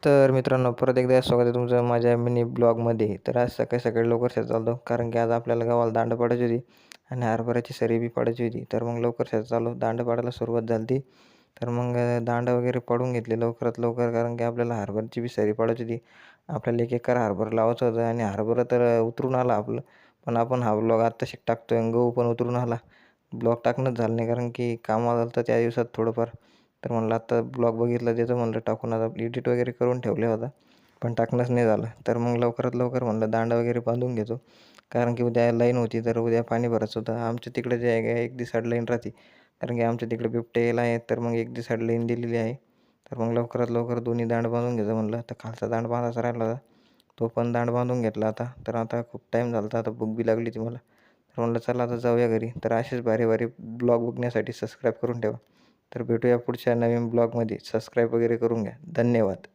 तर मित्रांनो, परत एकदा स्वागत आहे तुमचं माझ्या मिनी ब्लॉगमध्ये. तर आज सकाळी लवकर शेतात चाललो, कारण की आज आपल्याला गावाला दांड पाडायची होती आणि हरभऱ्याची सरी बी पाडायची होती. तर मग लवकर शेतात चाललो, दांड पाडायला सुरुवात झाली होती. तर मग दांड वगैरे पाडून घेतले लवकरात लवकर, कारण की आपल्याला हरभऱ्याची बी सरी पाडायची होती. आपल्याला एक एकर हरभरा लावायचं होतं आणि हरभरा तर उतरून आला आपलं. पण आपण हा ब्लॉग आत्ताशी टाकतोय आणि गहू पण उतरून आला. ब्लॉग टाकणंच झालं नाही, कारण की काम आलं होतं त्या दिवसात थोडंफार. तर म्हणलं आता ब्लॉग बघितला त्याचं म्हणलं टाकून, आता एडिट वगैरे करून ठेवले होता, पण टाकणंच नाही झालं. तर मग लवकरात लवकर म्हणलं दांडा वगैरे बांधून घेतो, कारण की उद्या लाईन होती. तर उद्या पाणी भरायचं होतं. आमच्या तिकडे जे आहे एक दिवसाआड लाईन राहते, कारण की आमच्या तिकडे बिबटे यायला आहेत. तर मग एक दिवसाआड लाईन दिलेली आहे. तर मग लवकरात लवकर दोन्ही दांड बांधून घेतो म्हणलं. तर खालचा दांड बांधायचा राहिला होता, तो पण दांड बांधून घेतला आता. तर आता खूप टाईम झाला होता, आता भूक बी लागली होती मला. तर म्हणलं चला आता जाऊया घरी. तर असेच भारी भारी ब्लॉग बघण्यासाठी सबस्क्राईब करून ठेवा. तर भेटूया पुढच्या नवीन ब्लॉगमध्ये. सबस्क्राईब वगैरे करून घ्या. धन्यवाद.